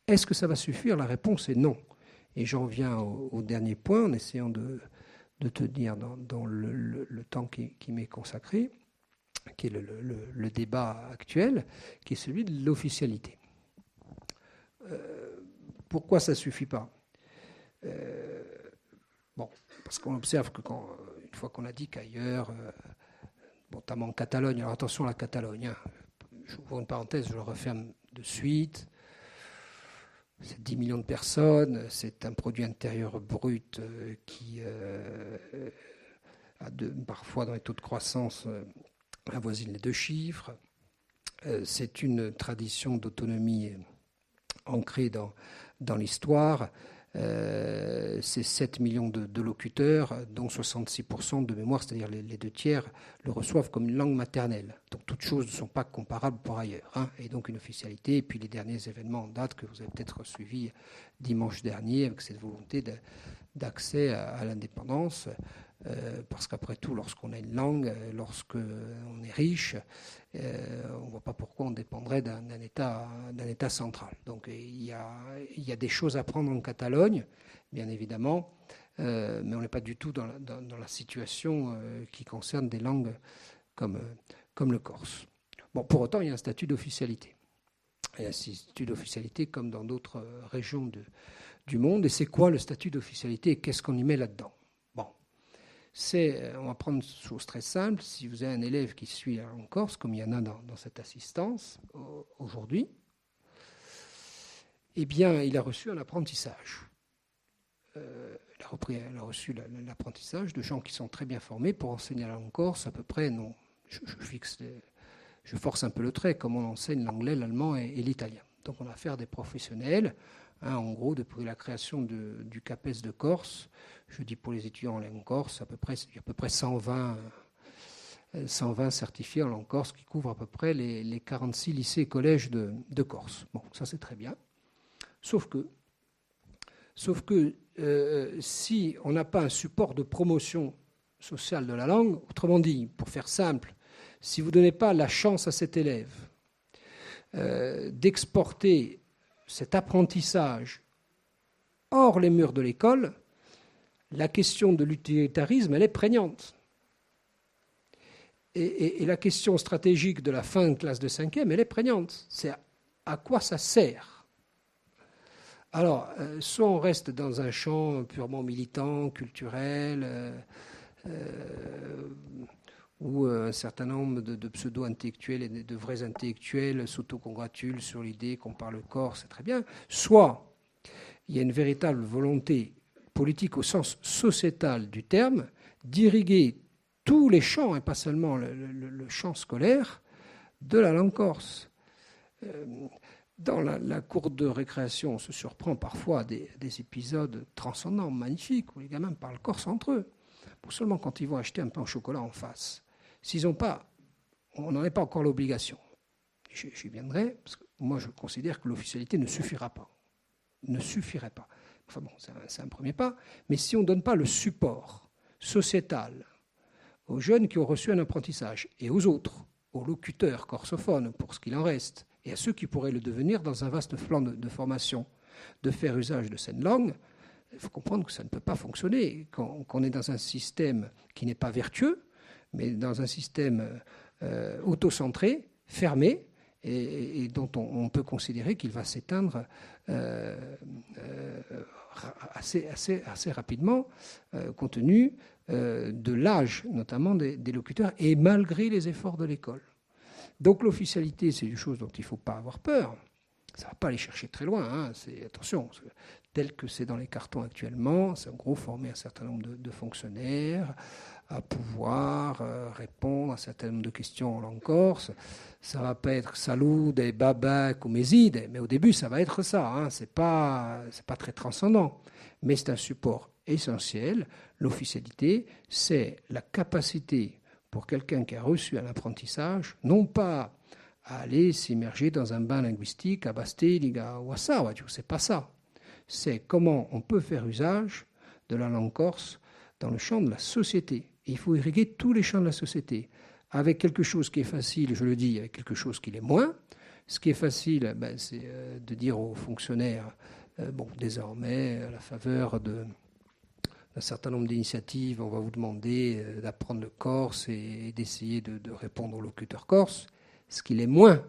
Est-ce que ça va suffire? La réponse est non. Et j'en viens au dernier point, en essayant de tenir dans le temps qui m'est consacré, qui est le débat actuel, qui est celui de l'officialité. Pourquoi ça ne suffit pas? Bon, parce qu'on observe que une fois qu'on a dit qu'ailleurs, notamment en Catalogne, alors attention à la Catalogne, hein, j'ouvre une parenthèse, je le referme de suite, c'est 10 millions de personnes, c'est un produit intérieur brut qui a parfois dans les taux de croissance avoisine les 2 chiffres. C'est une tradition d'autonomie ancrée dans l'histoire. C'est 7 millions de locuteurs, dont 66% de mémoire, c'est-à-dire les 2 tiers, le reçoivent comme une langue maternelle. Donc toutes choses ne sont pas comparables par ailleurs. Hein, et donc une officialité. Et puis les derniers événements en date que vous avez peut-être suivis dimanche dernier, avec cette volonté d'accès à l'indépendance. Parce qu'après tout, lorsqu'on a une langue, lorsqu'on est riche, on ne voit pas pourquoi on dépendrait d'un État central. Donc il y a des choses à prendre en Catalogne, bien évidemment, mais on n'est pas du tout dans la situation qui concerne des langues comme le corse. Bon, pour autant, il y a un statut d'officialité. Il y a un statut d'officialité comme dans d'autres régions du monde. Et c'est quoi le statut d'officialité et qu'est-ce qu'on y met là-dedans? On va prendre une chose très simple. Si vous avez un élève qui suit en Corse, comme il y en a dans cette assistance aujourd'hui, eh bien, il a reçu un apprentissage. Il a reçu l'apprentissage de gens qui sont très bien formés pour enseigner la langue corse, à peu près, non, je force un peu le trait, comme on enseigne l'anglais, l'allemand et l'italien. Donc on a affaire à des professionnels. Hein, en gros, depuis la création du CAPES de Corse, je dis pour les étudiants en langue corse, il y a à peu près 120 certifiés en langue corse qui couvrent à peu près les 46 lycées et collèges de Corse. Bon, ça c'est très bien. Sauf que si on n'a pas un support de promotion sociale de la langue, autrement dit, pour faire simple, si vous ne donnez pas la chance à cet élève d'exporter cet apprentissage hors les murs de l'école, la question de l'utilitarisme, elle est prégnante. Et la question stratégique de la fin de classe de 5e, elle est prégnante. C'est à quoi ça sert? Alors, soit on reste dans un champ purement militant, culturel, où un certain nombre de pseudo-intellectuels et de vrais intellectuels s'autocongratulent sur l'idée qu'on parle corse, c'est très bien. Soit il y a une véritable volonté politique au sens sociétal du terme, d'irriguer tous les champs, et pas seulement le champ scolaire, de la langue corse. Dans la cour de récréation, on se surprend parfois des épisodes transcendants, magnifiques, où les gamins parlent corse entre eux. Pour seulement quand ils vont acheter un pain au chocolat en face. S'ils n'ont pas, on n'en est pas encore l'obligation. J'y viendrai, parce que moi je considère que l'officialité ne suffira pas. Ne suffirait pas. Enfin bon, c'est un premier pas. Mais si on ne donne pas le support sociétal aux jeunes qui ont reçu un apprentissage et aux autres, aux locuteurs corsophones, pour ce qu'il en reste, et à ceux qui pourraient le devenir dans un vaste plan de formation, de faire usage de cette langue, il faut comprendre que ça ne peut pas fonctionner. Qu'on est dans un système qui n'est pas vertueux, mais dans un système autocentré, fermé, et dont on peut considérer qu'il va s'éteindre assez rapidement, compte tenu de l'âge, notamment des locuteurs, et malgré les efforts de l'école. Donc l'officialité, c'est une chose dont il ne faut pas avoir peur. Ça ne va pas aller chercher très loin. Hein. Attention, tel que c'est dans les cartons actuellement, c'est en gros former un certain nombre de fonctionnaires à pouvoir répondre à un certain nombre de questions en langue corse. Ça ne va pas être salude, baba, coméside, mais au début, ça va être ça. Hein. Ce n'est pas très transcendant, mais c'est un support essentiel. L'officialité, c'est la capacité pour quelqu'un qui a reçu un apprentissage, non pas à aller s'immerger dans un bain linguistique à Bastéliga ou à Sawa, c'est pas ça. C'est comment on peut faire usage de la langue corse dans le champ de la société. Et il faut irriguer tous les champs de la société, avec quelque chose qui est facile, je le dis, avec quelque chose qui l'est moins. Ce qui est facile, c'est de dire aux fonctionnaires, désormais, à la faveur d'un certain nombre d'initiatives, on va vous demander d'apprendre le corse et d'essayer de répondre aux locuteurs corses. Ce qu'il est moins,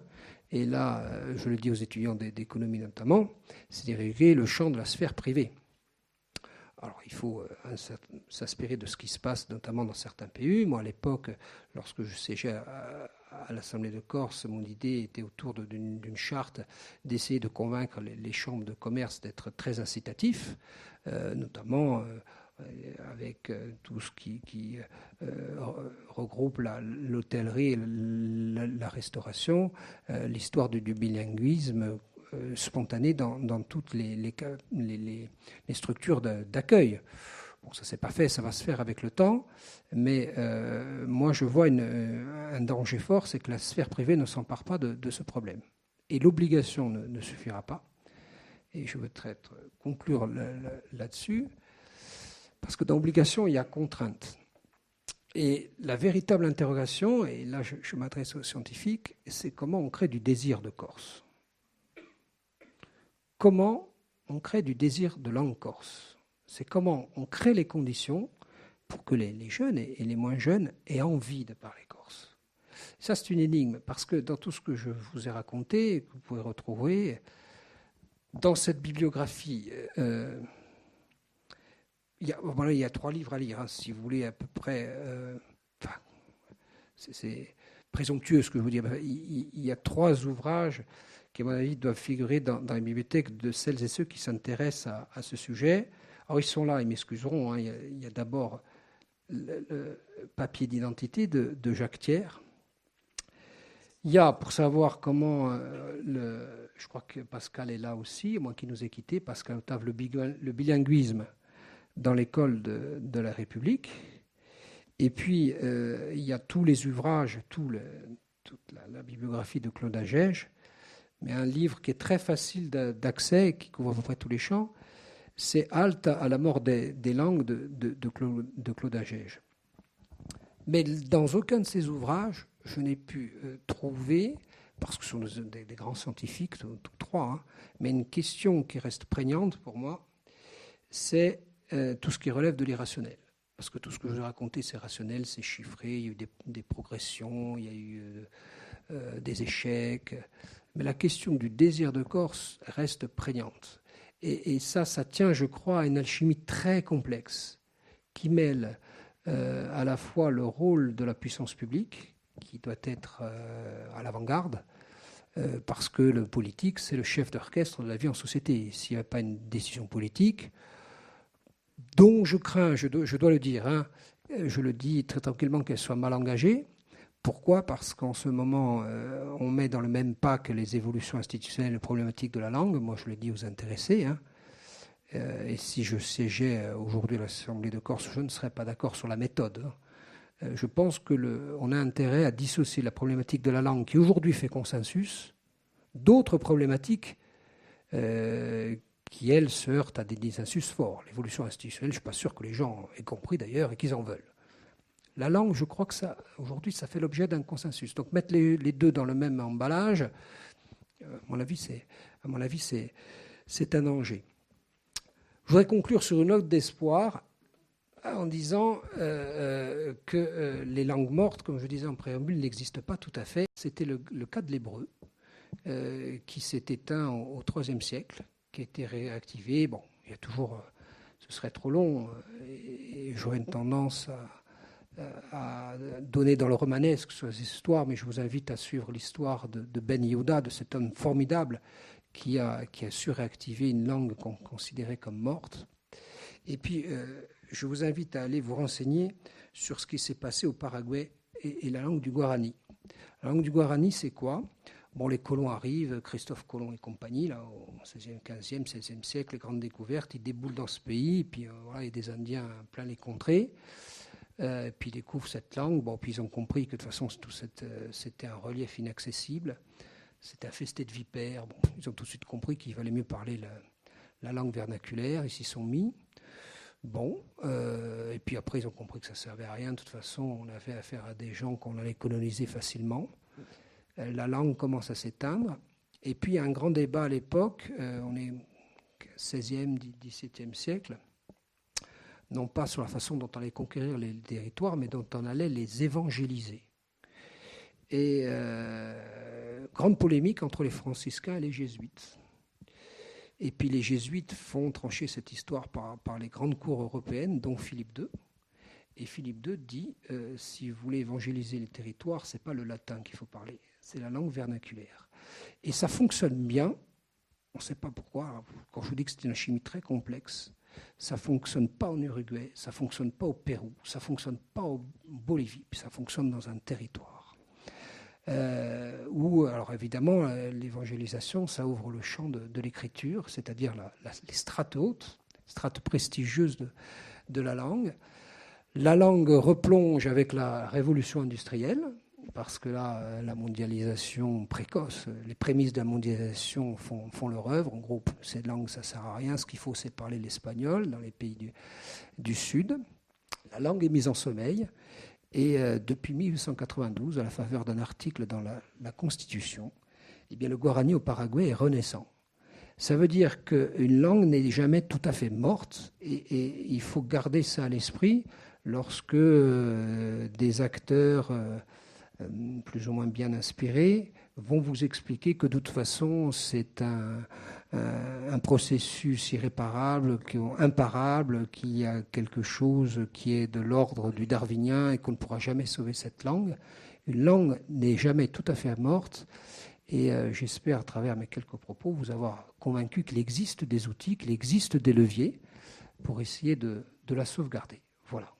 et là, je le dis aux étudiants d'économie notamment, c'est d'irriguer le champ de la sphère privée. Alors, il faut s'inspirer de ce qui se passe, notamment dans certains PU. Moi, à l'époque, lorsque je siégeais à l'Assemblée de Corse, mon idée était autour d'une charte d'essayer de convaincre les chambres de commerce d'être très incitatifs, notamment avec tout ce qui regroupe l'hôtellerie et la restauration, l'histoire du bilinguisme spontané dans toutes les structures d'accueil. Bon, ça ne s'est pas fait, ça va se faire avec le temps, mais moi je vois un danger fort, c'est que la sphère privée ne s'empare pas de ce problème. Et l'obligation ne suffira pas. Et je veux conclure là-dessus, parce que dans l'obligation, il y a contrainte. Et la véritable interrogation, et là je m'adresse aux scientifiques, c'est comment on crée du désir de Corse. Comment on crée du désir de langue corse. C'est comment on crée les conditions pour que les jeunes et les moins jeunes aient envie de parler corse. Ça, c'est une énigme, parce que dans tout ce que je vous ai raconté, que vous pouvez retrouver, dans cette bibliographie, il y a 3 livres à lire, si vous voulez, à peu près. C'est présomptueux ce que je vous dis. Il y a 3 ouvrages qui, à mon avis, doivent figurer dans les bibliothèques de celles et ceux qui s'intéressent à ce sujet. Alors, ils sont là, ils m'excuseront. Il y a d'abord le papier d'identité de Jacques Thiers. Il y a, pour savoir comment, je crois que Pascal est là aussi, moi qui nous ai quittés, Pascal Octave, le bilinguisme dans l'école de la République. Et puis, il y a tous les ouvrages, toute la bibliographie de Claude Agege, mais un livre qui est très facile d'accès, qui couvre à peu près tous les champs, c'est Halte à la mort des langues de Claude Agege. Mais dans aucun de ces ouvrages, je n'ai pu trouver, parce que ce sont des grands scientifiques, tous 3, mais une question qui reste prégnante pour moi, c'est tout ce qui relève de l'irrationnel. Parce que tout ce que je vous ai raconté, c'est rationnel, c'est chiffré, il y a eu des progressions, il y a eu des échecs. Mais la question du désir de Corse reste prégnante. Et ça tient, je crois, à une alchimie très complexe qui mêle à la fois le rôle de la puissance publique, qui doit être à l'avant-garde, parce que le politique, c'est le chef d'orchestre de la vie en société. S'il n'y a pas une décision politique, dont je crains, je dois le dire, je le dis très tranquillement, qu'elle soit mal engagée. Pourquoi ? Parce qu'en ce moment, on met dans le même pack les évolutions institutionnelles et problématiques de la langue. Moi, je le dis aux intéressés. Et si je siégeais aujourd'hui à l'Assemblée de Corse, je ne serais pas d'accord sur la méthode. Je pense qu'on a intérêt à dissocier la problématique de la langue, qui aujourd'hui fait consensus, d'autres problématiques qui, elles, se heurtent à des dissensus forts. L'évolution institutionnelle, je ne suis pas sûr que les gens aient compris d'ailleurs et qu'ils en veulent. La langue, je crois que aujourd'hui, ça fait l'objet d'un consensus. Donc mettre les deux dans le même emballage, à mon avis, c'est un danger. Je voudrais conclure sur une note d'espoir en disant que les langues mortes, comme je disais en préambule, n'existent pas tout à fait. C'était le cas de l'hébreu, qui s'est éteint au IIIe siècle, qui a été réactivé. Bon, il y a toujours, ce serait trop long, et j'aurais une tendance à donner dans le romanesque sur les histoires, mais je vous invite à suivre l'histoire de Ben Yehuda, de cet homme formidable qui a su réactiver une langue qu'on considérait comme morte. Et puis, je vous invite à aller vous renseigner sur ce qui s'est passé au Paraguay et la langue du Guarani. La langue du Guarani, c'est quoi ? Bon, les colons arrivent, Christophe Colomb et compagnie, là, au XVIe, XVe, XVIe siècle, les grandes découvertes, ils déboulent dans ce pays, et puis voilà, il y a des Indiens plein les contrées. Puis ils découvrent cette langue. Bon, puis ils ont compris que de toute façon, c'était un relief inaccessible. C'était infesté de vipères. Bon, ils ont tout de suite compris qu'il valait mieux parler la langue vernaculaire. Ils s'y sont mis. Bon, et puis après, ils ont compris que ça ne servait à rien. De toute façon, on avait affaire à des gens qu'on allait coloniser facilement. La langue commence à s'éteindre. Et puis, il y a un grand débat à l'époque, on est 16e, 17e siècle, non pas sur la façon dont on allait conquérir les territoires, mais dont on allait les évangéliser. Et grande polémique entre les franciscains et les jésuites. Et puis les jésuites font trancher cette histoire par les grandes cours européennes, dont Philippe II. Et Philippe II dit, si vous voulez évangéliser les territoires, ce n'est pas le latin qu'il faut parler, c'est la langue vernaculaire. Et ça fonctionne bien, on ne sait pas pourquoi, quand je vous dis que c'est une chimie très complexe, ça ne fonctionne pas en Uruguay, ça ne fonctionne pas au Pérou, ça ne fonctionne pas en Bolivie, puis ça fonctionne dans un territoire. Où, alors évidemment, l'évangélisation, ça ouvre le champ de l'écriture, c'est-à-dire les strates hautes, strates prestigieuses de la langue. La langue replonge avec la révolution industrielle, parce que là, la mondialisation précoce, les prémices de la mondialisation font leur œuvre. En gros, ces langues, ça ne sert à rien. Ce qu'il faut, c'est parler l'espagnol dans les pays du Sud. La langue est mise en sommeil. Et depuis 1892, à la faveur d'un article dans la Constitution, eh bien, le guarani au Paraguay est renaissant. Ça veut dire qu'une langue n'est jamais tout à fait morte, et il faut garder ça à l'esprit lorsque des acteurs plus ou moins bien inspirés vont vous expliquer que de toute façon c'est un processus irréparable, imparable, qu'il y a quelque chose qui est de l'ordre du darwinien et qu'on ne pourra jamais sauver cette langue. Une langue n'est jamais tout à fait morte, et j'espère à travers mes quelques propos vous avoir convaincu qu'il existe des outils, qu'il existe des leviers pour essayer de la sauvegarder. Voilà.